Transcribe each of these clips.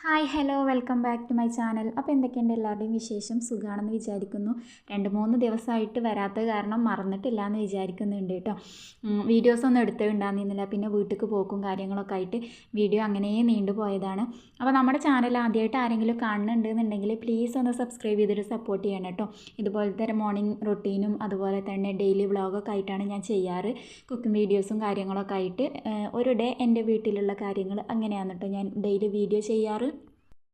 Hi hello welcome back to my channel. അപ്പോൾ എന്തൊക്കെയുണ്ട് എല്ലാവരുടെയും വിശേഷം? സുഖമാണെന്ന് വിചാരിക്കുന്നു. 2-3 ദിവസമായിട്ട് വരാത്തത് കാരണം മറന്നിട്ടില്ല എന്ന് വിചാരിക്കുന്നുണ്ട് കേട്ടോ. വീഡിയോസൊന്നും എടുത്തിട്ടുണ്ടായിരുന്നില്ല, പിന്നെ വീട്ടിലേക്ക് പോക്കും കാര്യങ്ങളൊക്കെ ആയിട്ട് വീഡിയോ അങ്ങനെ നീണ്ടു പോയതാണ്. അപ്പോൾ നമ്മുടെ ചാനൽ ആദ്യമായിട്ട് ആരെങ്കിലും കാണുന്നുണ്ടെന്നുണ്ടെങ്കിൽ പ്ലീസ് ഒന്ന് സബ്സ്ക്രൈബ് ചെയ്തിട്ട് സപ്പോർട്ട് ചെയ്യണം കേട്ടോ. ഇതുപോലത്തെ മോർണിംഗ് റൊട്ടീനും അതുപോലെ തന്നെ ഡെയിലി വ്ളോഗൊക്കെ ആയിട്ടാണ് ഞാൻ ചെയ്യാറ്. കുക്കിംഗ് വീഡിയോസും കാര്യങ്ങളൊക്കെ ആയിട്ട് ഒരു ഡേ എൻ്റെ വീട്ടിലുള്ള കാര്യങ്ങൾ അങ്ങനെയാണ് കേട്ടോ ഞാൻ ഡെയിലി വീഡിയോ ചെയ്യാറ്.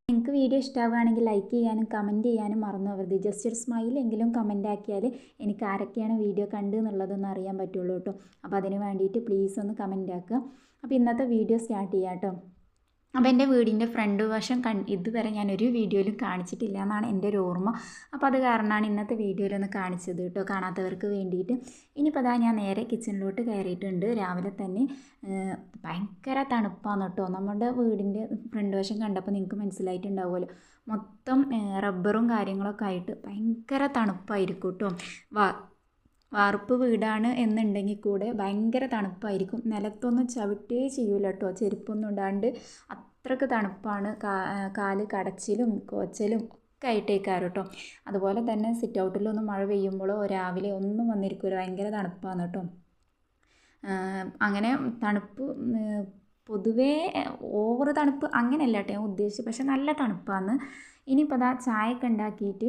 നിങ്ങൾക്ക് വീഡിയോ ഇഷ്ടമാവുകയാണെങ്കിൽ ലൈക്ക് ചെയ്യാനും കമൻറ്റ് ചെയ്യാനും മറന്നു പോകരുത്. ജസ്റ്റ് ഒരു സ്മൈലെങ്കിലും കമൻ്റ് ആക്കിയാൽ എനിക്ക് ആരൊക്കെയാണ് വീഡിയോ കണ്ടു എന്നുള്ളതൊന്ന് അറിയാൻ പറ്റുള്ളൂ കേട്ടോ. അപ്പോൾ അതിന് വേണ്ടിയിട്ട് പ്ലീസ് ഒന്ന് കമൻ്റ് ആക്കുക. അപ്പോൾ ഇന്നത്തെ വീഡിയോ സ്റ്റാർട്ട് ചെയ്യാം കേട്ടോ. അപ്പോൾ എൻ്റെ വീടിൻ്റെ ഫ്രണ്ട് വശം ഇതുവരെ ഞാനൊരു വീഡിയോയിലും കാണിച്ചിട്ടില്ല എന്നാണ് എൻ്റെ ഒരു ഓർമ്മ. അപ്പോൾ അത് കാരണമാണ് ഇന്നത്തെ വീഡിയോയിലൊന്ന് കാണിച്ചത് കേട്ടോ, കാണാത്തവർക്ക് വേണ്ടിയിട്ട്. ഇനിയിപ്പോൾ അതാ ഞാൻ നേരെ കിച്ചണിലോട്ട് കയറിയിട്ടുണ്ട്. രാവിലെ തന്നെ ഭയങ്കര തണുപ്പാണ് കേട്ടോ. നമ്മുടെ വീടിൻ്റെ ഫ്രണ്ട് വശം കണ്ടപ്പോൾ നിങ്ങൾക്ക് മനസ്സിലായിട്ടുണ്ടാവുമല്ലോ, മൊത്തം റബ്ബറും കാര്യങ്ങളൊക്കെ ആയിട്ട് ഭയങ്കര തണുപ്പായിരിക്കും കേട്ടോ. വാർപ്പ് വീടാണ് എന്നുണ്ടെങ്കിൽ കൂടെ ഭയങ്കര തണുപ്പായിരിക്കും. നിലത്തൊന്നും ചവിട്ടേ ചെയ്യൂല കേട്ടോ, ചെരുപ്പൊന്നും ഇടാണ്ട്. അത്രയ്ക്ക് തണുപ്പാണ്. കാല് കടച്ചിലും കോച്ചലും ഒക്കെ ആയിട്ടേക്കാറ് കേട്ടോ. അതുപോലെ തന്നെ സിറ്റ് ഔട്ടിലൊന്നും മഴ പെയ്യുമ്പോഴോ രാവിലെ ഒന്നും വന്നിരിക്കില്ല, ഭയങ്കര തണുപ്പാണ് കേട്ടോ. അങ്ങനെ തണുപ്പ് പൊതുവേ ഓവർ തണുപ്പ് അങ്ങനെയല്ല കേട്ടോ ഞാൻ ഉദ്ദേശിച്ചത്, പക്ഷെ നല്ല തണുപ്പാണ്. ഇനിയിപ്പോൾ അതാ ചായയൊക്കെ ഉണ്ടാക്കിയിട്ട്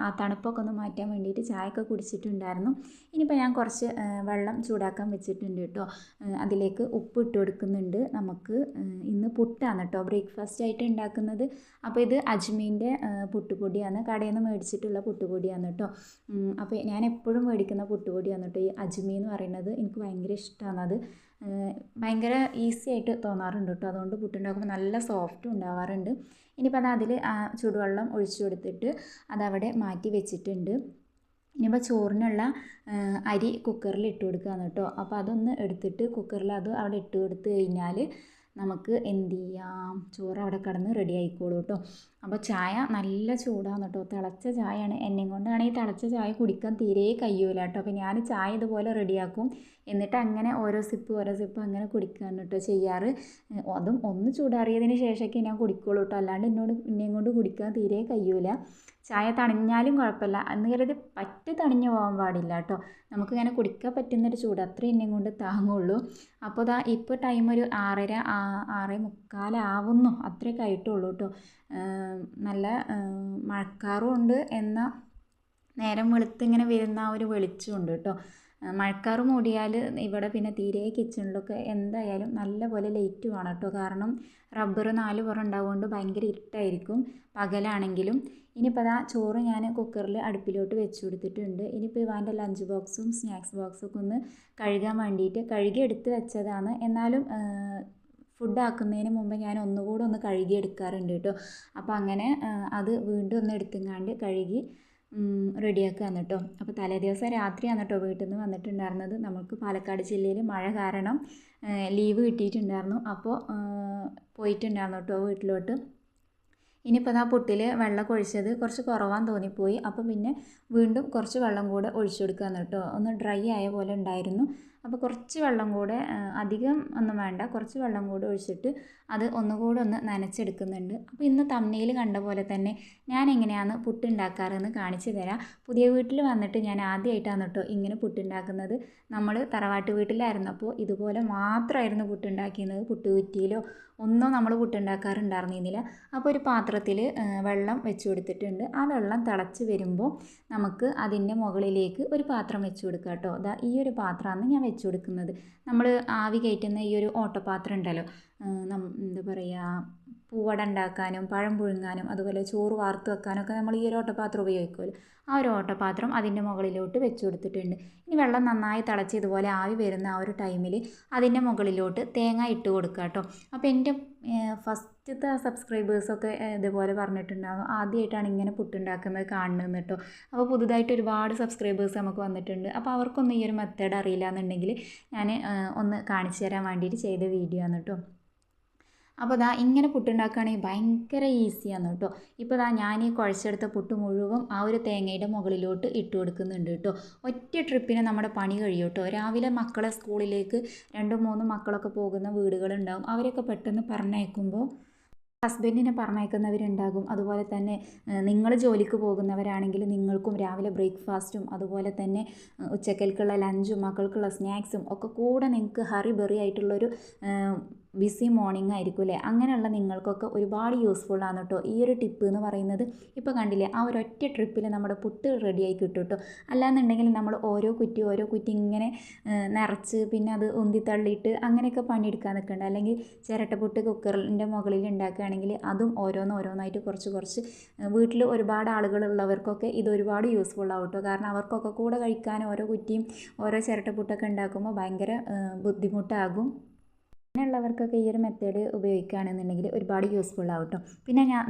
ആ തണുപ്പൊക്കെ ഒന്ന് മാറ്റാൻ വേണ്ടിയിട്ട് ചായയൊക്കെ കുടിച്ചിട്ടുണ്ടായിരുന്നു. ഇനിയിപ്പോൾ ഞാൻ കുറച്ച് വെള്ളം ചൂടാക്കാൻ വെച്ചിട്ടുണ്ട് കേട്ടോ. അതിലേക്ക് ഉപ്പ് ഇട്ട് കൊടുക്കുന്നുണ്ട്. നമുക്ക് ഇന്ന് പുട്ടാണ് കേട്ടോ ബ്രേക്ക്ഫാസ്റ്റ് ആയിട്ട് ഉണ്ടാക്കുന്നത്. അപ്പോൾ ഇത് അജ്മീൻ്റെ പുട്ടുപൊടിയാണ്, കടയിൽ നിന്ന് മേടിച്ചിട്ടുള്ള പുട്ടുപൊടിയാണ് കേട്ടോ. അപ്പോൾ ഞാൻ എപ്പോഴും മേടിക്കുന്ന പുട്ടുപൊടിയാണ് കേട്ടോ ഈ അജ്മി എന്ന് പറയുന്നത്. എനിക്ക് ഭയങ്കര ഇഷ്ടമാണ് അത്. ഭയങ്കര ഈസി ആയിട്ട് തോന്നാറുണ്ട് കേട്ടോ. അതുകൊണ്ട് പുട്ടുണ്ടാക്കുമ്പോൾ നല്ല സോഫ്റ്റും ഉണ്ടാവാറുണ്ട്. ഇനിയിപ്പോൾ അത് അതിൽ ചൂടുവെള്ളം ഒഴിച്ചു കൊടുത്തിട്ട് അതവിടെ മാറ്റി വെച്ചിട്ടുണ്ട്. ഇനിയിപ്പോൾ ചോറിനുള്ള അരി കുക്കറിൽ ഇട്ട് കൊടുക്കുകയാണ് കേട്ടോ. അപ്പോൾ അതൊന്ന് എടുത്തിട്ട് കുക്കറിൽ അത് അവിടെ ഇട്ട് കൊടുത്ത് കഴിഞ്ഞാൽ നമുക്ക് എന്ത് ചെയ്യാം, ചോറ് അവിടെ കിടന്ന് റെഡി ആയിക്കോളൂ കേട്ടോ. അപ്പോൾ ചായ നല്ല ചൂടാണ് കേട്ടോ, തിളച്ച ചായയാണ്. എന്നെയും കൊണ്ടാണെങ്കിൽ തിളച്ച ചായ കുടിക്കാൻ തീരെ കഴിയൂല കേട്ടോ. അപ്പോൾ ഞാൻ ചായ ഇതുപോലെ റെഡിയാക്കും, എന്നിട്ട് അങ്ങനെ ഓരോ സിപ്പ് അങ്ങനെ കുടിക്കുകയാണ് കേട്ടോ ചെയ്യാറ്. അതും ഒന്ന് ചൂടാറിയതിന് ശേഷമൊക്കെ ഞാൻ കുടിക്കുള്ളൂ കേട്ടോ, അല്ലാണ്ട് എന്നെയും കൊണ്ട് കുടിക്കാൻ തീരെ കഴിയൂല. ചായ തണിഞ്ഞാലും കുഴപ്പമില്ല എന്ന് കരുതി പറ്റി തണിഞ്ഞു പോകാൻ പാടില്ല കേട്ടോ. നമുക്കിങ്ങനെ കുടിക്കാൻ പറ്റുന്നൊരു ചൂട് അത്രയും എന്നെയും കൊണ്ട് താങ്ങുള്ളൂ. അപ്പോൾ ഇപ്പോൾ ടൈം ഒരു 6:30 6:45 ആവുന്നു, അത്രയൊക്കെ ആയിട്ടുള്ളൂ കേട്ടോ. നല്ല മഴക്കാറും ഉണ്ട്, എന്നാൽ നേരം വെളുത്തിങ്ങനെ വരുന്ന ആ ഒരു വെളിച്ചമുണ്ട് കേട്ടോ. മഴക്കാറ് മൂടിയാൽ ഇവിടെ പിന്നെ തീരെ കിച്ചണിലൊക്കെ എന്തായാലും നല്ല പോലെ ലൈറ്റ് വേണം കേട്ടോ. കാരണം റബ്ബർ 4 പുറം ഉണ്ടാവുകൊണ്ട് ഭയങ്കര ഇരുട്ടായിരിക്കും പകലാണെങ്കിലും. ഇനിയിപ്പോൾ അതാ ചോറ് ഞാൻ കുക്കറിൽ അടുപ്പിലോട്ട് വെച്ച് കൊടുത്തിട്ടുണ്ട്. ഇനിയിപ്പോൾ ഇവാൻ്റെ ലഞ്ച് ബോക്സും സ്നാക്സ് ബോക്സൊക്കെ ഒന്ന് കഴുകാൻ വേണ്ടിയിട്ട് കഴുകി എടുത്ത് വെച്ചതാണ്. എന്നാലും ഫുഡ് ആക്കുന്നതിന് മുമ്പ് ഞാൻ ഒന്നുകൂടെ ഒന്ന് കഴുകി എടുക്കാറുണ്ട് കേട്ടോ. അപ്പോൾ അങ്ങനെ അത് വീണ്ടും ഒന്ന് എടുത്തുങ്ങാണ്ട് കഴുകി റെഡിയാക്കുകയാണ് കേട്ടോ. അപ്പോൾ തലേദിവസം രാത്രിയാണ് കേട്ടോ വീട്ടിൽ നിന്ന് വന്നിട്ടുണ്ടായിരുന്നത്. നമുക്ക് പാലക്കാട് ജില്ലയിൽ മഴ കാരണം ലീവ് കിട്ടിയിട്ടുണ്ടായിരുന്നു. അപ്പോൾ പോയിട്ടുണ്ടായിരുന്നു കേട്ടോ വീട്ടിലോട്ട്. ഇനിയിപ്പോൾ ആ പുട്ടിൽ വെള്ളം ഒഴിച്ചത് കുറച്ച് കുറവാന്ന് തോന്നിപ്പോയി. അപ്പോൾ പിന്നെ വീണ്ടും കുറച്ച് വെള്ളം കൂടെ ഒഴിച്ചു കൊടുക്കുകയാണ് കേട്ടോ. ഒന്ന് ഡ്രൈ ആയ പോലെ ഉണ്ടായിരുന്നു. അപ്പോൾ കുറച്ച് വെള്ളം കൂടെ, അധികം ഒന്നും വേണ്ട, കുറച്ച് വെള്ളം കൂടെ ഒഴിച്ചിട്ട് അത് ഒന്നുകൂടെ ഒന്ന് നനച്ചെടുക്കുന്നുണ്ട്. അപ്പോൾ ഇന്ന് തമ്മനയിൽ കണ്ട പോലെ തന്നെ ഞാൻ എങ്ങനെയാണ് പുട്ടുണ്ടാക്കാറെന്ന് കാണിച്ചു തരാം. പുതിയ വീട്ടിൽ വന്നിട്ട് ഞാൻ ആദ്യമായിട്ടാണ് കേട്ടോ ഇങ്ങനെ പുട്ടുണ്ടാക്കുന്നത്. നമ്മൾ തറവാട്ട് വീട്ടിലായിരുന്നപ്പോൾ ഇതുപോലെ മാത്രമായിരുന്നു പുട്ടുണ്ടാക്കിയിരുന്നത്. പുട്ടുകുറ്റിയിലോ ഒന്നും നമ്മൾ പുട്ടുണ്ടാക്കാറുണ്ടായിരുന്നില്ല. അപ്പോൾ ഒരു പാത്രത്തിൽ വെള്ളം വെച്ച് കൊടുത്തിട്ടുണ്ട്. ആ വെള്ളം തിളച്ച് വരുമ്പോൾ നമുക്ക് അതിൻ്റെ മുകളിലേക്ക് ഒരു പാത്രം വെച്ച് കൊടുക്കുക കേട്ടോ. ഈ ഒരു പാത്രമാണ് ഞാൻ വെച്ച് കൊടുക്കുന്നത്. നമ്മൾ ആവി കയറ്റുന്ന ഈ ഒരു ഓട്ടപാത്രം ഉണ്ടല്ലോ, എന്താ പറയുക, പൂവട ഉണ്ടാക്കാനും പഴം പുഴുങ്ങാനും അതുപോലെ ചോറ് വാർത്ത് വെക്കാനൊക്കെ നമ്മൾ ഈ ഒരു ഓട്ടപാത്രം ഉപയോഗിക്കുമല്ലോ. ആ ഒരു ഓട്ടപാത്രം അതിൻ്റെ മുകളിലോട്ട് വെച്ച് കൊടുത്തിട്ടുണ്ട്. ഇനി വെള്ളം നന്നായി തിളച്ച് ഇതുപോലെ ആവി വരുന്ന ആ ഒരു ടൈമിൽ അതിൻ്റെ മുകളിലോട്ട് തേങ്ങ ഇട്ട് കൊടുക്കുക കേട്ടോ. അപ്പോൾ എൻ്റെ ഫസ്റ്റത്തെ സബ്സ്ക്രൈബേഴ്സൊക്കെ ഇതുപോലെ പറഞ്ഞിട്ടുണ്ടാകും ആദ്യമായിട്ടാണ് ഇങ്ങനെ പുട്ടുണ്ടാക്കുന്നത് കാണുന്നത് കേട്ടോ. അപ്പോൾ പുതുതായിട്ട് ഒരുപാട് സബ്സ്ക്രൈബേഴ്സ് നമുക്ക് വന്നിട്ടുണ്ട്. അപ്പോൾ അവർക്കൊന്നും ഈ ഒരു മെത്തേഡ് അറിയില്ല എന്നുണ്ടെങ്കിൽ ഞാൻ ഒന്ന് കാണിച്ചു തരാൻ വേണ്ടിയിട്ട് ചെയ്ത വീഡിയോ ആണ് കേട്ടോ. അപ്പോൾ ഇങ്ങനെ പുട്ടുണ്ടാക്കുകയാണെങ്കിൽ ഭയങ്കര ഈസിയാണ് കേട്ടോ. ഇപ്പോൾ ഞാൻ ഈ കുഴച്ചെടുത്ത പുട്ട് മുഴുവൻ ആ ഒരു തേങ്ങയുടെ മുകളിലോട്ട് ഇട്ട് കൊടുക്കുന്നുണ്ട് കേട്ടോ. ഒറ്റ ട്രിപ്പിന് നമ്മുടെ പണി കഴിയും കേട്ടോ. രാവിലെ മക്കളെ സ്കൂളിലേക്ക് 2-3 മക്കളൊക്കെ പോകുന്ന വീടുകളുണ്ടാവും. അവരൊക്കെ പെട്ടെന്ന് പറഞ്ഞയക്കുമ്പോൾ ഹസ്ബൻഡിനെ പറഞ്ഞയക്കുന്നവരുണ്ടാകും. അതുപോലെ തന്നെ നിങ്ങൾ ജോലിക്ക് പോകുന്നവരാണെങ്കിൽ നിങ്ങൾക്കും രാവിലെ ബ്രേക്ക്ഫാസ്റ്റും അതുപോലെ തന്നെ ഉച്ചക്കൽക്കുള്ള ലഞ്ചും മക്കൾക്കുള്ള സ്നാക്സും ഒക്കെ കൂടെ നിങ്ങൾക്ക് ഹറി ബറി ആയിട്ടുള്ളൊരു ബിസി മോർണിംഗ് ആയിരിക്കും അല്ലേ. അങ്ങനെയുള്ള നിങ്ങൾക്കൊക്കെ ഒരുപാട് യൂസ്ഫുൾ ആണ് കേട്ടോ ഈ ഒരു ടിപ്പ് എന്ന് പറയുന്നത്. ഇപ്പോൾ കണ്ടില്ലേ, ആ ഒരൊറ്റ ട്രിപ്പിൽ നമ്മുടെ പുട്ട് റെഡിയായി കിട്ടും കേട്ടോ. അല്ലാന്നുണ്ടെങ്കിൽ നമ്മൾ ഓരോ കുറ്റി ഇങ്ങനെ നിറച്ച് പിന്നെ അത് ഉന്തി തള്ളിയിട്ട് അങ്ങനെയൊക്കെ പണിയെടുക്കാൻ നിൽക്കേണ്ട. അല്ലെങ്കിൽ ചിരട്ടപ്പുട്ട് കുക്കറിൻ്റെ മുകളിൽ ഉണ്ടാക്കുകയാണെങ്കിൽ അതും ഓരോന്നായിട്ട് കുറച്ച് വീട്ടിൽ ഒരുപാട് ആളുകളുള്ളവർക്കൊക്കെ ഇത് ഒരുപാട് യൂസ്ഫുൾ ആവും കേട്ടോ. കാരണം അവർക്കൊക്കെ കൂടെ കഴിക്കാൻ ഓരോ കുറ്റിയും ഓരോ ചിരട്ടപ്പുട്ടൊക്കെ ഉണ്ടാക്കുമ്പോൾ ഭയങ്കര ബുദ്ധിമുട്ടാകും. അങ്ങനെയുള്ളവർക്കൊക്കെ ഈ ഒരു മെത്തേഡ് ഉപയോഗിക്കുകയാണെന്നുണ്ടെങ്കിൽ ഒരുപാട് യൂസ്ഫുൾ ആവും കേട്ടോ. പിന്നെ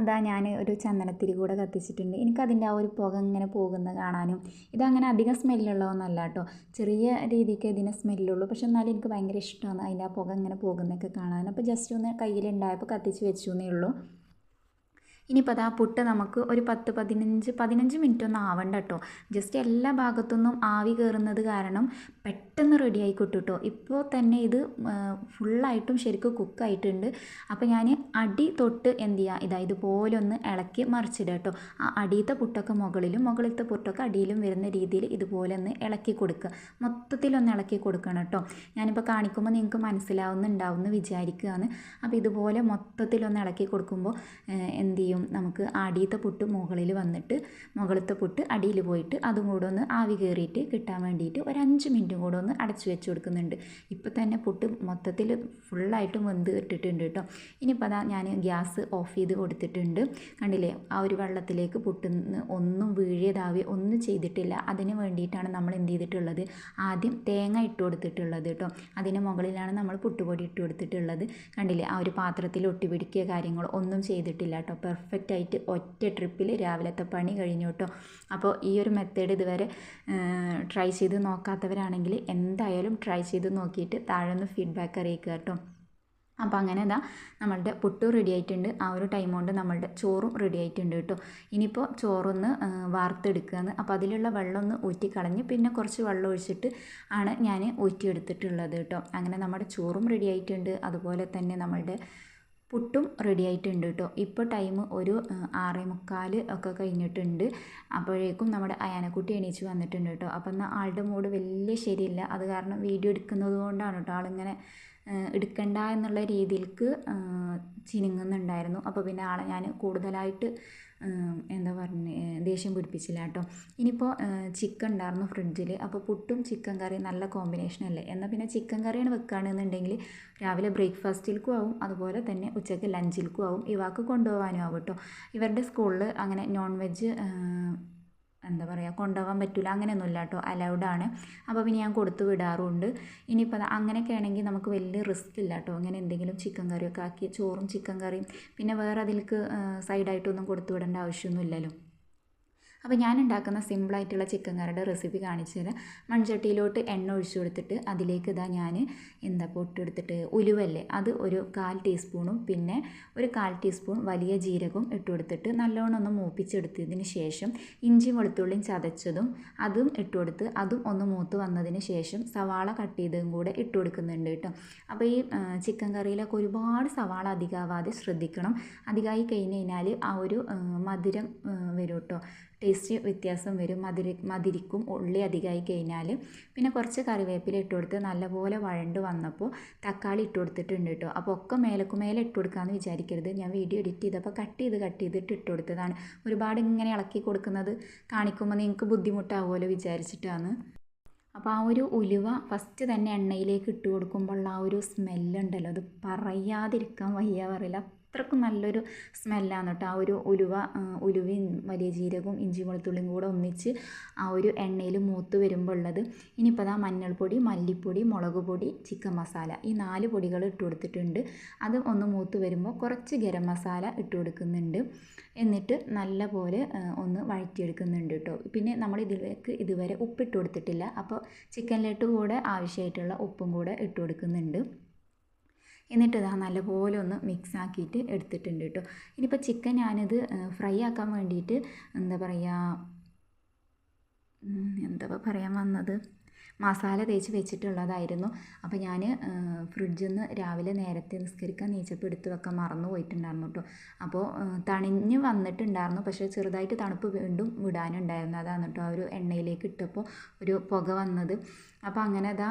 ഞാൻ ഒരു ചന്ദനത്തിരി കൂടെ കത്തിച്ചിട്ടുണ്ട്. എനിക്കതിൻ്റെ ആ ഒരു പുക ഇങ്ങനെ പോകുന്നത് കാണാനും, ഇതങ്ങനെ അധികം സ്മെല്ലുള്ളതൊന്നല്ല കേട്ടോ, ചെറിയ രീതിക്ക് ഇതിന് സ്മെല്ലുള്ളൂ. പക്ഷെ എന്നാലും എനിക്ക് ഭയങ്കര ഇഷ്ടമാണ് അതിൻ്റെ ആ പുക ഇങ്ങനെ പോകുന്നതൊക്കെ കാണാൻ. അപ്പോൾ ജസ്റ്റ് ഒന്ന് കയ്യിലുണ്ടായപ്പോൾ കത്തിച്ച് വെച്ചു എന്നേ ഉള്ളൂ. ഇനിയിപ്പോൾ അതാ പുട്ട് നമുക്ക് ഒരു 10-15 മിനിറ്റ് ഒന്നും ആവണ്ട കേട്ടോ. ജസ്റ്റ് എല്ലാ ഭാഗത്തുനിന്നും ആവി കയറുന്നത് കാരണം പെട്ടെന്ന് റെഡിയായി കിട്ടും കേട്ടോ. ഇപ്പോൾ തന്നെ ഇത് ഫുള്ളായിട്ടും ശരിക്കും കുക്കായിട്ടുണ്ട്. അപ്പോൾ ഞാൻ അടി തൊട്ട് എന്ത് ചെയ്യുക, ഇതുപോലെ ഒന്ന് ഇളക്കി മറിച്ചിടുക കേട്ടോ. ആ അടിയത്തെ പുട്ടൊക്കെ മുകളിലത്തെ പുട്ടൊക്കെ അടിയിലും വരുന്ന രീതിയിൽ ഇതുപോലെ ഒന്ന് ഇളക്കി കൊടുക്കുക. മൊത്തത്തിലൊന്ന് ഇളക്കി കൊടുക്കണം കേട്ടോ. ഞാനിപ്പോൾ കാണിക്കുമ്പോൾ നിങ്ങൾക്ക് മനസ്സിലാവുന്നുണ്ടാവും എന്ന് വിചാരിക്കുകയാണ്. അപ്പോൾ ഇതുപോലെ മൊത്തത്തിലൊന്ന് ഇളക്കി കൊടുക്കുമ്പോൾ എന്ത് ചെയ്യും, നമുക്ക് അടിയത്തെ പുട്ട് മുകളിൽ വന്നിട്ട് മുകളിലത്തെ പുട്ട് അടിയിൽ പോയിട്ട് അതും കൂടെ ഒന്ന് ആവി കയറിയിട്ട് കിട്ടാൻ വേണ്ടിയിട്ട് ഒരു 5 മിനിറ്റും കൂടെ ഒന്ന് അടച്ചു വെച്ച് കൊടുക്കുന്നുണ്ട്. ഇപ്പോൾ തന്നെ പുട്ട് മൊത്തത്തിൽ ഫുള്ളായിട്ട് വെന്ത് ഇട്ടിട്ടുണ്ട് കേട്ടോ. ഇനിയിപ്പോൾ അതാ ഞാൻ ഗ്യാസ് ഓഫ് ചെയ്ത് കൊടുത്തിട്ടുണ്ട്. കണ്ടില്ലേ, ആ ഒരു വെള്ളത്തിലേക്ക് പുട്ടിന്ന് ഒന്നും വീഴിയതാവി ഒന്നും ചെയ്തിട്ടില്ല. അതിന് വേണ്ടിയിട്ടാണ് നമ്മൾ എന്ത് ചെയ്തിട്ടുള്ളത്, ആദ്യം തേങ്ങ ഇട്ട് കൊടുത്തിട്ടുള്ളത് കേട്ടോ. അതിന് മുകളിലാണ് നമ്മൾ പുട്ടുപൊടി ഇട്ട് കൊടുത്തിട്ടുള്ളത്. കണ്ടില്ലേ, ആ ഒരു പാത്രത്തിൽ ഒട്ടിപ്പിടിക്കുക കാര്യങ്ങൾ ഒന്നും ചെയ്തിട്ടില്ല കേട്ടോ. പെർഫെക്റ്റായിട്ട് ഒറ്റ ട്രിപ്പിൽ രാവിലത്തെ പണി കഴിഞ്ഞു കേട്ടോ. അപ്പോൾ ഈ ഒരു മെത്തേഡ് ഇതുവരെ ട്രൈ ചെയ്ത് നോക്കാത്തവരാണെങ്കിൽ എന്തായാലും ട്രൈ ചെയ്ത് നോക്കിയിട്ട് താഴെ ഒന്ന് ഫീഡ്ബാക്ക് അറിയിക്കുക കേട്ടോ. അപ്പോൾ അങ്ങനെ നമ്മളുടെ പുട്ടും റെഡി ആയിട്ടുണ്ട്. ആ ഒരു ടൈം കൊണ്ട് നമ്മളുടെ ചോറും റെഡി ആയിട്ടുണ്ട് കേട്ടോ. ഇനിയിപ്പോൾ ചോറൊന്ന് വാർത്തെടുക്കുകയാണ്. അപ്പോൾ അതിലുള്ള വെള്ളം ഒന്ന് ഊറ്റിക്കളഞ്ഞ് പിന്നെ കുറച്ച് വെള്ളം ഒഴിച്ചിട്ട് ആണ് ഞാൻ ഊറ്റിയെടുത്തിട്ടുള്ളത് കേട്ടോ. അങ്ങനെ നമ്മുടെ ചോറും റെഡി ആയിട്ടുണ്ട്. അതുപോലെ തന്നെ നമ്മളുടെ പുട്ടും റെഡി ആയിട്ടുണ്ട് കേട്ടോ. ഇപ്പോൾ ടൈം ഒരു 6:45 ഒക്കെ കഴിഞ്ഞിട്ടുണ്ട്. അപ്പോഴേക്കും നമ്മുടെ അയാനക്കുട്ടി എണീച്ച് വന്നിട്ടുണ്ട് കേട്ടോ. അപ്പം എന്നാൽ ആളുടെ മൂഡ് വലിയ ശരിയില്ല. അത് കാരണം വീഡിയോ എടുക്കുന്നത് കൊണ്ടാണ് കേട്ടോ ആളിങ്ങനെ എടുക്കണ്ട എന്നുള്ള രീതിയിലേക്ക് ചിനുങ്ങുന്നുണ്ടായിരുന്നു. അപ്പോൾ പിന്നെ ആളെ ഞാൻ കൂടുതലായിട്ട് ദേഷ്യം പിടിപ്പിച്ചില്ല കേട്ടോ. ഇനിയിപ്പോൾ ചിക്കൻ ഉണ്ടായിരുന്നു ഫ്രിഡ്ജിൽ. അപ്പോൾ പുട്ടും ചിക്കൻ കറിയും നല്ല കോമ്പിനേഷൻ അല്ലേ. എന്നാൽ പിന്നെ ചിക്കൻ കറിയാണ് വെക്കുകയാണെന്നുണ്ടെങ്കിൽ രാവിലെ ബ്രേക്ക്ഫാസ്റ്റിൽക്കും ആവും, അതുപോലെ തന്നെ ഉച്ചയ്ക്ക് ലഞ്ചിൽക്കും ആവും, ഇവാൾക്ക് കൊണ്ടുപോകാനും ആവും കേട്ടോ. ഇവരുടെ സ്കൂളിൽ അങ്ങനെ നോൺ വെജ് കൊണ്ടുപോകാൻ പറ്റില്ല, അങ്ങനെയൊന്നുമില്ല കേട്ടോ, അലൗഡാണ്. അപ്പോൾ പിന്നെ ഞാൻ കൊടുത്തു വിടാറുണ്ട്. ഇനിയിപ്പോൾ അങ്ങനെയൊക്കെ ആണെങ്കിൽ നമുക്ക് വലിയ റിസ്ക് ഇല്ല കേട്ടോ. അങ്ങനെ എന്തെങ്കിലും ചിക്കൻ കറിയൊക്കെ ആക്കി ചോറും ചിക്കൻ കറിയും പിന്നെ വേറെ അതിലേക്ക് സൈഡായിട്ടൊന്നും കൊടുത്തു വിടേണ്ട ആവശ്യമൊന്നുമില്ലല്ലോ. അപ്പോൾ ഞാൻ ഉണ്ടാക്കുന്ന സിമ്പിളായിട്ടുള്ള ചിക്കൻ കറിയുടെ റെസിപ്പി കാണിച്ചു തരാം. മൺചട്ടിയിലോട്ട് എണ്ണ ഒഴിച്ചു കൊടുത്തിട്ട് അതിലേക്ക് ഞാൻ പൊട്ടെടുത്തിട്ട് ഉലുവല്ലേ അത് ഒരു 1/4 ടീസ്പൂണും പിന്നെ ഒരു 1/4 ടീസ്പൂൺ വലിയ ജീരകവും ഇട്ട് കൊടുത്തിട്ട് നല്ലോണം ഒന്ന് മൂപ്പിച്ചെടുത്തതിന് ശേഷം ഇഞ്ചി വെളുത്തുള്ളിയും ചതച്ചതും അതും ഇട്ട് കൊടുത്ത് അതും ഒന്ന് മൂത്ത് വന്നതിന് ശേഷം സവാള കട്ട് ചെയ്തതും കൂടെ ഇട്ട് കൊടുക്കുന്നുണ്ട് കേട്ടോ. അപ്പോൾ ഈ ചിക്കൻ കറിയിലൊക്കെ ഒരുപാട് സവാള അധികമാവാതെ ശ്രദ്ധിക്കണം. അധികമായി കഴിഞ്ഞ് കഴിഞ്ഞാൽ ആ ഒരു മധുരം വരും കേട്ടോ, ടേസ്റ്റ് വ്യത്യാസം വരും, മധുരിക്കും ഉള്ളി അധികമായി കഴിഞ്ഞാൽ. പിന്നെ കുറച്ച് കറിവേപ്പില ഇട്ട് കൊടുത്ത് നല്ലപോലെ വഴണ്ട് വന്നപ്പോൾ തക്കാളി ഇട്ട് കൊടുത്തിട്ടുണ്ട് കേട്ടോ. അപ്പോൾ ഒക്കെ മേലെ ഇട്ട് കൊടുക്കാമെന്ന് വിചാരിക്കരുത്. ഞാൻ വീഡിയോ എഡിറ്റ് ചെയ്തപ്പോൾ കട്ട് ചെയ്തിട്ട് ഇട്ട് കൊടുത്തതാണ്. ഒരുപാട് ഇങ്ങനെ ഇളക്കി കൊടുക്കുന്നത് കാണിക്കുമ്പോൾ നിങ്ങൾക്ക് ബുദ്ധിമുട്ടാവുമല്ലോ വിചാരിച്ചിട്ടാണ്. അപ്പോൾ ആ ഒരു ഉലുവ ഫസ്റ്റ് തന്നെ എണ്ണയിലേക്ക് ഇട്ട് കൊടുക്കുമ്പോൾ ആ ഒരു സ്മെല്ലുണ്ടല്ലോ, അത് പറയാതിരിക്കാൻ വയ്യ പറയില്ല, അത്രക്കും നല്ലൊരു സ്മെല്ലാണ് കേട്ടോ. ആ ഒരു ഉലുവയും വലിയ ജീരകവും ഇഞ്ചി വെളുത്തുള്ളിയും കൂടെ ഒന്നിച്ച് ആ ഒരു എണ്ണയിൽ മൂത്ത് വരുമ്പോൾ ഉള്ളത്. ഇനിയിപ്പോൾ മഞ്ഞൾപ്പൊടി, മല്ലിപ്പൊടി, മുളക് പൊടി, ചിക്കൻ മസാല, ഈ 4 പൊടികൾ ഇട്ട് കൊടുത്തിട്ടുണ്ട്. അത് ഒന്ന് മൂത്ത് വരുമ്പോൾ കുറച്ച് ഗരം മസാല ഇട്ട് കൊടുക്കുന്നുണ്ട്. എന്നിട്ട് നല്ലപോലെ ഒന്ന് വഴറ്റിയെടുക്കുന്നുണ്ട് കേട്ടോ. പിന്നെ നമ്മൾ ഇതിലേക്ക് ഇതുവരെ ഉപ്പിട്ട് കൊടുത്തിട്ടില്ല. അപ്പോൾ ചിക്കനിലേക്ക് കൂടെ ആവശ്യമായിട്ടുള്ള ഉപ്പും കൂടെ ഇട്ട് കൊടുക്കുന്നുണ്ട്. എന്നിട്ട് നല്ലപോലെ ഒന്ന് മിക്സ് ആക്കിയിട്ട് എടുത്തിട്ടുണ്ട് കേട്ടോ. ഇനിയിപ്പോൾ ചിക്കൻ ഞാനിത് ഫ്രൈ ആക്കാൻ വേണ്ടിയിട്ട് പറയാൻ വന്നത് മസാല തേച്ച് വെച്ചിട്ടുള്ളതായിരുന്നു. അപ്പോൾ ഞാൻ ഫ്രിഡ്ജിൽ നിന്ന് രാവിലെ നേരത്തെ നിസ്കരിക്കാൻ നീച്ചപ്പോൾ എടുത്ത് വെക്കാൻ മറന്നു പോയിട്ടുണ്ടായിരുന്നു കേട്ടോ. അപ്പോൾ തണിഞ്ഞ് വന്നിട്ടുണ്ടായിരുന്നു, പക്ഷേ ചെറുതായിട്ട് തണുപ്പ് വീണ്ടും വിടാനുണ്ടായിരുന്നു. അതാണ് കേട്ടോ ആ ഒരു എണ്ണയിലേക്ക് ഇട്ടപ്പോൾ ഒരു പുക വന്നത്. അപ്പോൾ അങ്ങനെ അതാ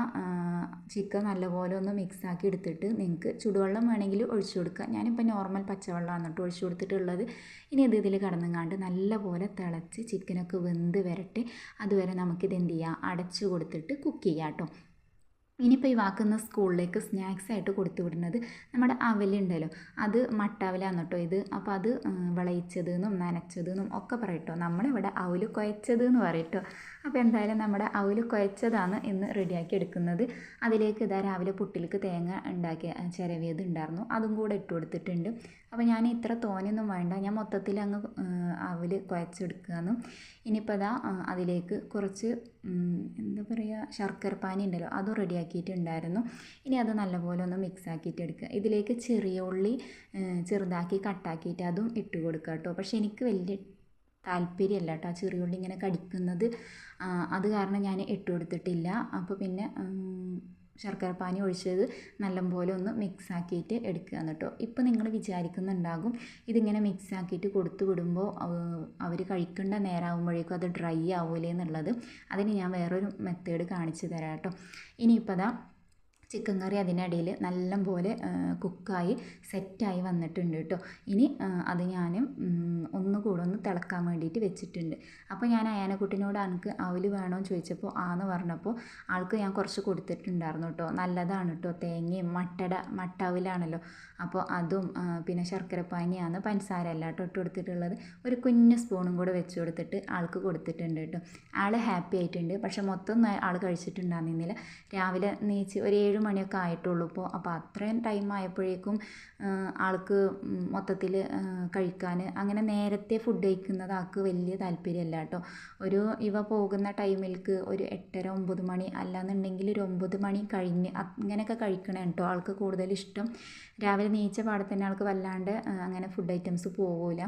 ചിക്കൻ നല്ലപോലെ ഒന്ന് മിക്സാക്കി എടുത്തിട്ട് നിങ്ങൾക്ക് ചുടുവെള്ളം വേണമെങ്കിൽ ഒഴിച്ചു കൊടുക്കുക. ഞാനിപ്പോൾ നോർമൽ പച്ചവെള്ളമാണ് കേട്ടോ ഒഴിച്ചു കൊടുത്തിട്ടുള്ളത്. ഇനി ഇതിൽ കടന്നുങ്ങാണ്ട് നല്ലപോലെ തിളച്ച് ചിക്കനൊക്കെ വെന്ത് വരട്ടെ. അതുവരെ നമുക്കിത് എന്ത് ചെയ്യാം, അടച്ചു കൊടുത്തിട്ട് കുക്ക് ചെയ്യാം കേട്ടോ. ഇനിയിപ്പോൾ ഈ വാക്കുന്ന സ്കൂളിലേക്ക് സ്നാക്സ് ആയിട്ട് കൊടുത്തു വിടുന്നത് നമ്മുടെ അവലുണ്ടല്ലോ, അത് മട്ടവലാണ് കേട്ടോ ഇത്. അപ്പോൾ അത് വിളയിച്ചതെന്നും നനച്ചതെന്നും ഒക്കെ പറയട്ടോ. നമ്മളിവിടെ അവല് കുഴച്ചത് എന്ന് പറയട്ടോ. അപ്പോൾ എന്തായാലും നമ്മുടെ അവല് കുഴച്ചതാണ് ഇന്ന് റെഡിയാക്കി എടുക്കുന്നത്. അതിലേക്ക് ഇതാ രാവിലെ പുട്ടിലേക്ക് തേങ്ങ ഉണ്ടാക്കിയ ചിരവിയത് ഉണ്ടായിരുന്നു, അതും കൂടെ ഇട്ട് കൊടുത്തിട്ടുണ്ട്. അപ്പോൾ ഞാൻ ഇത്ര തോനെയൊന്നും വേണ്ട, ഞാൻ മൊത്തത്തിൽ അങ്ങ് അവല് കുഴച്ചെടുക്കുകയെന്ന്. ഇനിയിപ്പോൾ അതാ അതിലേക്ക് കുറച്ച് എന്താ പറയുക, ശർക്കര പാനി ഉണ്ടല്ലോ, അതും റെഡിയാക്കിയിട്ടുണ്ടായിരുന്നു. ഇനി അത് നല്ലപോലെ ഒന്ന് മിക്സ് ആക്കിയിട്ട് എടുക്കുക. ഇതിലേക്ക് ചെറിയ ഉള്ളി ചെറുതാക്കി കട്ടാക്കിയിട്ട് അതും ഇട്ട് കൊടുക്കുക കേട്ടോ. പക്ഷേ എനിക്ക് വലിയ താല്പര്യമല്ല കേട്ടോ ആ ചെറിയ ഉള്ളി ഇങ്ങനെ കടിക്കുന്നത്, അത് കാരണം ഞാൻ ഇട്ട് കൊടുത്തിട്ടില്ല. അപ്പോൾ പിന്നെ ശർക്കരപ്പാനി ഒഴിച്ചത് നല്ലപോലെ ഒന്ന് മിക്സ് ആക്കിയിട്ട് എടുക്കുക കേട്ടോ. ഇപ്പോൾ നിങ്ങൾ വിചാരിക്കുന്നുണ്ടാകും ഇതിങ്ങനെ മിക്സ് ആക്കിയിട്ട് കൊടുത്തു വിടുമ്പോൾ അവർ കഴിക്കേണ്ട നേരമാകുമ്പോഴേക്കും അത് ഡ്രൈ ആവൂലേ എന്നുള്ളത്. അതിന് ഞാൻ വേറൊരു മെത്തേഡ് കാണിച്ചു തരാം കേട്ടോ. ഇനിയിപ്പോൾ അതാ ചിക്കൻ കറി അതിനിടയിൽ നല്ലപോലെ കുക്കായി സെറ്റായി വന്നിട്ടുണ്ട് കേട്ടോ. ഇനി അത് ഞാൻ ഒന്നുകൂടെ ഒന്ന് തിളക്കാൻ വേണ്ടിയിട്ട് വെച്ചിട്ടുണ്ട്. അപ്പോൾ ഞാൻ അയാനക്കുട്ടിനോട് എനിക്ക് അവല് വേണമെന്ന് ചോദിച്ചപ്പോൾ ആന്ന് പറഞ്ഞപ്പോൾ ആൾക്ക് ഞാൻ കുറച്ച് കൊടുത്തിട്ടുണ്ടായിരുന്നു കേട്ടോ. നല്ലതാണ് കേട്ടോ, തേങ്ങയും മട്ടവിലാണല്ലോ, അപ്പോൾ അതും പിന്നെ ശർക്കരപ്പാനിയാണ്, പഞ്ചസാര അല്ല കേട്ടോ ഇട്ട് കൊടുത്തിട്ടുള്ളത്. ഒരു കുഞ്ഞ് സ്പൂണും കൂടെ വെച്ച് കൊടുത്തിട്ട് ആൾക്ക് കൊടുത്തിട്ടുണ്ട് കേട്ടോ. ആൾ ഹാപ്പി ആയിട്ടുണ്ട്. പക്ഷെ മൊത്തം ആൾ കഴിച്ചിട്ടുണ്ടായിരുന്നില്ല. രാവിലെ നീച്ച് ഒരു 7 മണിയൊക്കെ ആയിട്ടുള്ളൂ ഇപ്പോൾ. അപ്പോൾ അത്രയും ടൈം ആയപ്പോഴേക്കും ആൾക്ക് മൊത്തത്തിൽ കഴിക്കാൻ അങ്ങനെ നേരത്തെ ഫുഡ് കഴിക്കുന്നത് ആൾക്ക് വലിയ താല്പര്യമല്ല കേട്ടോ. ഇവ പോകുന്ന ടൈമിലേക്ക് ഒരു 8:30 9 മണി, അല്ലാന്നുണ്ടെങ്കിൽ ഒരു 9 മണി കഴിഞ്ഞ് അങ്ങനെയൊക്കെ കഴിക്കണം കേട്ടോ ആൾക്ക് കൂടുതൽ ഇഷ്ടം. രാവിലെ നീച്ച പാടെ തന്നെ ആൾക്ക് വല്ലാണ്ട് അങ്ങനെ ഫുഡ് ഐറ്റംസ് പോകില്ല.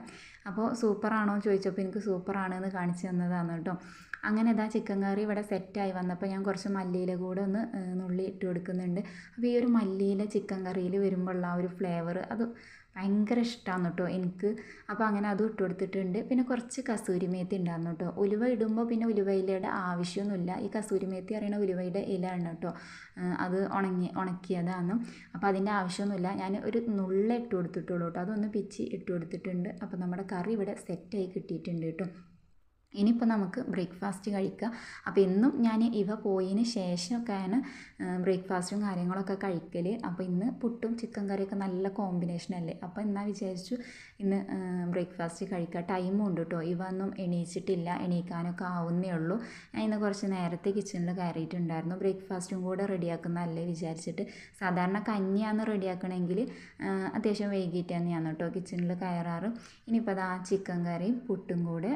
അപ്പോൾ സൂപ്പറാണോ എന്ന് ചോദിച്ചപ്പോൾ എനിക്ക് സൂപ്പറാണെന്ന് കാണിച്ചു തന്നതാണ് കേട്ടോ. അങ്ങനെ ഇതാ ചിക്കൻ കറി ഇവിടെ സെറ്റായി വന്നപ്പോൾ ഞാൻ കുറച്ച് മല്ലിയില കൂടെ ഒന്ന് നുള്ളി ഇട്ട് കൊടുക്കുന്നുണ്ട്. അപ്പോൾ ഈ ഒരു മല്ലിയില ചിക്കൻ കറിയിൽ വരുമ്പോഴുള്ള ആ ഒരു ഫ്ലേവർ അത് ഭയങ്കര ഇഷ്ടമാണ് കേട്ടോ എനിക്ക്. അപ്പോൾ അങ്ങനെ അതും ഇട്ട് കൊടുത്തിട്ടുണ്ട്. പിന്നെ കുറച്ച് കസൂരി മേത്തി ഉണ്ടായിരുന്നു കേട്ടോ. ഉലുവ ഇടുമ്പോൾ പിന്നെ ഉലുവ ഇലയുടെ ആവശ്യമൊന്നുമില്ല. ഈ കസൂരി മേത്തി അറിയണ ഉലുവയുടെ ഇലയാണ് കേട്ടോ. അത് ഉണക്കിയതാണ്. അപ്പോൾ അതിൻ്റെ ആവശ്യമൊന്നുമില്ല. ഞാൻ ഒരു നുള്ള ഇട്ട് കൊടുത്തിട്ടുള്ളൂ കേട്ടോ. അതൊന്ന് പിച്ചി ഇട്ട് കൊടുത്തിട്ടുണ്ട്. അപ്പോൾ നമ്മുടെ കറി ഇവിടെ സെറ്റായി കിട്ടിയിട്ടുണ്ട് കേട്ടോ. ഇനിയിപ്പോൾ നമുക്ക് ബ്രേക്ക്ഫാസ്റ്റ് കഴിക്കുക. അപ്പോൾ ഇന്നും ഞാൻ ഇവ പോയതിന് ശേഷമൊക്കെയാണ് ബ്രേക്ക്ഫാസ്റ്റും കാര്യങ്ങളൊക്കെ കഴിക്കൽ. അപ്പോൾ ഇന്ന് പുട്ടും ചിക്കൻ കറിയൊക്കെ നല്ല കോമ്പിനേഷനല്ലേ. അപ്പോൾ എന്നാ വിചാരിച്ചു ഇന്ന് ബ്രേക്ക്ഫാസ്റ്റ് കഴിക്കുക. ടൈമും ഉണ്ട് കേട്ടോ. ഇവ ഒന്നും എണീച്ചിട്ടില്ല, എണീക്കാനൊക്കെ ആവുന്നേ ഉള്ളൂ. ഞാൻ ഇന്ന് കുറച്ച് നേരത്തെ കിച്ചണിൽ കയറിയിട്ടുണ്ടായിരുന്നു. ബ്രേക്ക്ഫാസ്റ്റും കൂടെ റെഡിയാക്കുന്നതല്ലേ വിചാരിച്ചിട്ട്. സാധാരണ കഞ്ഞിയാണ് റെഡിയാക്കണമെങ്കിൽ അത്യാവശ്യം വൈകിട്ട് തന്നെയാണ് കേട്ടോ കിച്ചണിൽ കയറാറ്. ഇനിയിപ്പോൾ അത് ആ ചിക്കൻ കറിയും പുട്ടും കൂടെ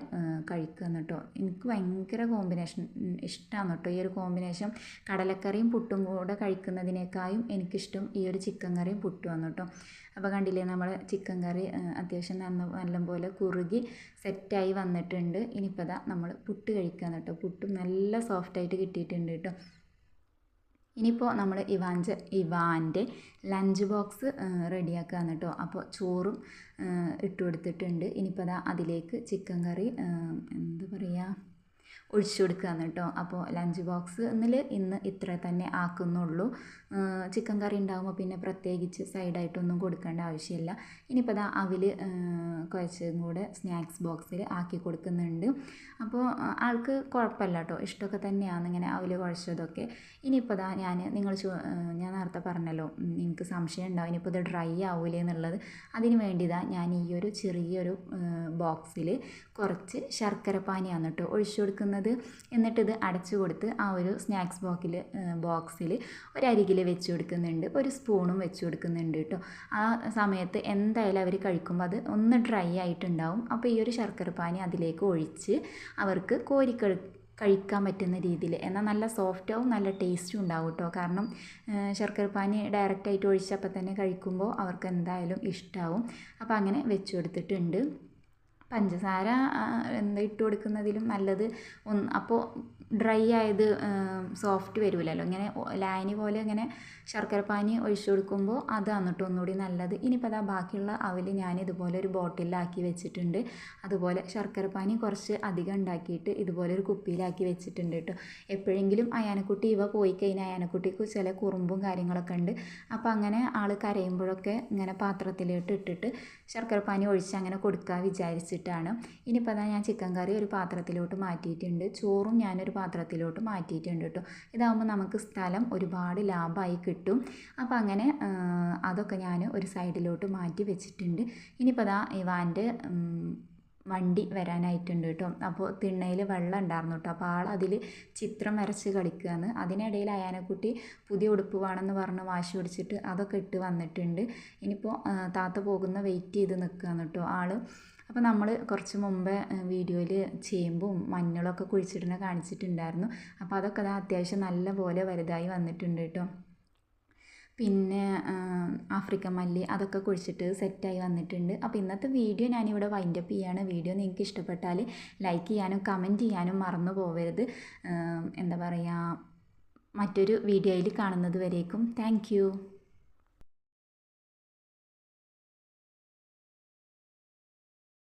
കഴിക്കുക കേട്ടോ. എനിക്ക് ഭയങ്കര കോമ്പിനേഷൻ ഇഷ്ടമാണ് കേട്ടോ ഈ ഒരു കോമ്പിനേഷൻ. കടലക്കറിയും പുട്ടും കൂടെ കഴിക്കുന്നതിനേക്കാളും എനിക്കിഷ്ടം ഈ ഒരു ചിക്കൻ കറിയും പുട്ടുമാണ് കേട്ടോ. അപ്പോൾ കണ്ടില്ലേ നമ്മൾ ചിക്കൻ കറി അത്യാവശ്യം നല്ലപോലെ കുറുകി സെറ്റായി വന്നിട്ടുണ്ട്. ഇനിയിപ്പോൾ അതാ നമ്മൾ പുട്ട് കഴിക്കാൻ കേട്ടോ. പുട്ടും നല്ല സോഫ്റ്റായിട്ട് കിട്ടിയിട്ടുണ്ട് കേട്ടോ. ഇനിയിപ്പോൾ നമ്മൾ ഇവാൻ്റെ ലഞ്ച് ബോക്സ് റെഡിയാക്കുകയാണ് കേട്ടോ. അപ്പോൾ ചോറും ഇട്ട് കൊടുത്തിട്ടുണ്ട്. ഇനിയിപ്പോൾ അതാ അതിലേക്ക് ചിക്കൻ കറി എന്താ പറയുക ഒഴിച്ചു കൊടുക്കുകയാണ് കേട്ടോ. അപ്പോൾ ലഞ്ച് ബോക്സ് ഇന്ന് ഇത്ര തന്നെ ആക്കുന്നുള്ളൂ. ചിക്കൻ കറി ഉണ്ടാകുമ്പോൾ പിന്നെ പ്രത്യേകിച്ച് സൈഡായിട്ടൊന്നും കൊടുക്കേണ്ട ആവശ്യമില്ല. ഇനിയിപ്പോൾ അതാ അവിൽ കുഴച്ചതും കൂടെ സ്നാക്സ് ബോക്സിൽ ആക്കി കൊടുക്കുന്നുണ്ട്. അപ്പോൾ ആൾക്ക് കുഴപ്പമില്ല കേട്ടോ, ഇഷ്ടമൊക്കെ തന്നെയാണ് ഇങ്ങനെ അവിൽ കുഴച്ചതൊക്കെ. ഇനിയിപ്പോൾ അതാ ഞാൻ നേരത്തെ പറഞ്ഞല്ലോ നിങ്ങൾക്ക് സംശയം ഉണ്ടാവും ഇനിയിപ്പോൾ ഇത് ഡ്രൈ ആവില്ലേ എന്നുള്ളത്. അതിന് വേണ്ടിയതാണ് ഞാൻ ഈ ഒരു ചെറിയൊരു ബോക്സിൽ കുറച്ച് ശർക്കര പാനിയാണ് കേട്ടോ ഒഴിച്ചു കൊടുക്കുന്നത്. എന്നിട്ടിത് അടച്ചു കൊടുത്ത് ആ ഒരു സ്നാക്സ് ബോക്സിൽ ഒരരികിൽ വെച്ച് കൊടുക്കുന്നുണ്ട്, ഒരു സ്പൂണും വെച്ച് കൊടുക്കുന്നുണ്ട് കേട്ടോ. ആ സമയത്ത് എന്തായാലും അവർ കഴിക്കുമ്പോൾ അത് ഒന്ന് ഡ്രൈ ആയിട്ടുണ്ടാവും. അപ്പോൾ ഈ ഒരു ശർക്കര പാനി അതിലേക്ക് ഒഴിച്ച് അവർക്ക് കഴിക്കാൻ പറ്റുന്ന രീതിയിൽ, എന്നാൽ നല്ല സോഫ്റ്റാവും നല്ല ടേസ്റ്റും ഉണ്ടാവും കേട്ടോ. കാരണം ശർക്കര പാനി ഡയറക്റ്റായിട്ട് ഒഴിച്ചപ്പോൾ തന്നെ കഴിക്കുമ്പോൾ അവർക്ക് എന്തായാലും ഇഷ്ടമാവും. അപ്പോൾ അങ്ങനെ വെച്ച് കൊടുത്തിട്ടുണ്ട്. പഞ്ചസാര എന്താ ഇട്ട് കൊടുക്കുന്നതിലും നല്ലത് അപ്പോൾ ഡ്രൈ ആയത് സോഫ്റ്റ് വരില്ലല്ലോ, ഇങ്ങനെ ലായനി പോലെ ഇങ്ങനെ ശർക്കരപ്പാനി ഒഴിച്ചു കൊടുക്കുമ്പോൾ അതാണ് കേട്ടോ ഒന്നുകൂടി നല്ലത്. ഇനിയിപ്പോൾ അതാ ബാക്കിയുള്ള അവൽ ഞാൻ ഇതുപോലെ ഒരു ബോട്ടിലാക്കി വെച്ചിട്ടുണ്ട്. അതുപോലെ ശർക്കരപ്പാനി കുറച്ച് അധികം ഉണ്ടാക്കിയിട്ട് ഇതുപോലെ ഒരു കുപ്പിയിലാക്കി വെച്ചിട്ടുണ്ട് കേട്ടോ. എപ്പോഴെങ്കിലും അയാനക്കുട്ടി ഇവ പോയി കഴിഞ്ഞാൽ അയാനക്കുട്ടിക്ക് ചില കുറുമ്പും കാര്യങ്ങളൊക്കെ ഉണ്ട്. അപ്പോൾ അങ്ങനെ ആൾ കരയുമ്പോഴൊക്കെ ഇങ്ങനെ പാത്രത്തിലോട്ട് ഇട്ടിട്ട് ശർക്കരപ്പാനി ഒഴിച്ച് അങ്ങനെ കൊടുക്കുക വിചാരിച്ചിട്ടാണ്. ഇനിയിപ്പോൾ അതാ ഞാൻ ചിക്കൻ കറി ഒരു പാത്രത്തിലോട്ട് മാറ്റിയിട്ടുണ്ട്, ചോറും ഞാനൊരു പാത്രത്തിലോട്ട് മാറ്റിയിട്ടുണ്ട് കേട്ടോ. ഇതാകുമ്പോൾ നമുക്ക് സ്ഥലം ഒരുപാട് ലാഭമായി കിട്ടും. അപ്പോൾ അങ്ങനെ അതൊക്കെ ഞാൻ ഒരു സൈഡിലോട്ട് മാറ്റി വെച്ചിട്ടുണ്ട്. ഇനിയിപ്പോൾ അതാ ഇവാൻ്റെ വണ്ടി വരാനായിട്ടുണ്ട് കേട്ടോ. അപ്പോൾ തിണ്ണയിൽ വെള്ളം ഉണ്ടായിരുന്നു കേട്ടോ. അപ്പോൾ അതിൽ ചിത്രം വരച്ച് കളിക്കുകയാണ്. അതിനിടയിൽ അയാനക്കുട്ടി പുതിയ ഉടുപ്പ് വേണമെന്ന് പറഞ്ഞ് വാശി പിടിച്ചിട്ട് അതൊക്കെ ഇട്ട് വന്നിട്ടുണ്ട്. ഇനിയിപ്പോൾ താത്ത പോകുന്ന വെയിറ്റ് ചെയ്ത് നിൽക്കുകയാണ് കേട്ടോ ആൾ. അപ്പോൾ നമ്മൾ കുറച്ച് മുമ്പേ വീഡിയോയിൽ ചേമ്പും മഞ്ഞളൊക്കെ കുഴിച്ചിടുന്ന കാണിച്ചിട്ടുണ്ടായിരുന്നു. അപ്പോൾ അതൊക്കെ അത്യാവശ്യം നല്ല പോലെ വലുതായി വന്നിട്ടുണ്ട് കേട്ടോ. പിന്നെ ആഫ്രിക്കൻ മല്ലി അതൊക്കെ കുഴിച്ചിട്ട് സെറ്റായി വന്നിട്ടുണ്ട്. അപ്പോൾ ഇന്നത്തെ വീഡിയോ ഞാനിവിടെ വൈൻഡപ്പ് ചെയ്യാണ്. വീഡിയോ നിങ്ങൾക്ക് ഇഷ്ടപ്പെട്ടാൽ ലൈക്ക് ചെയ്യാനും കമൻറ്റ് ചെയ്യാനും മറന്നു പോകരുത്. എന്താ പറയുക, മറ്റൊരു വീഡിയോയിൽ കാണുന്നത് വരേക്കും താങ്ക് യു.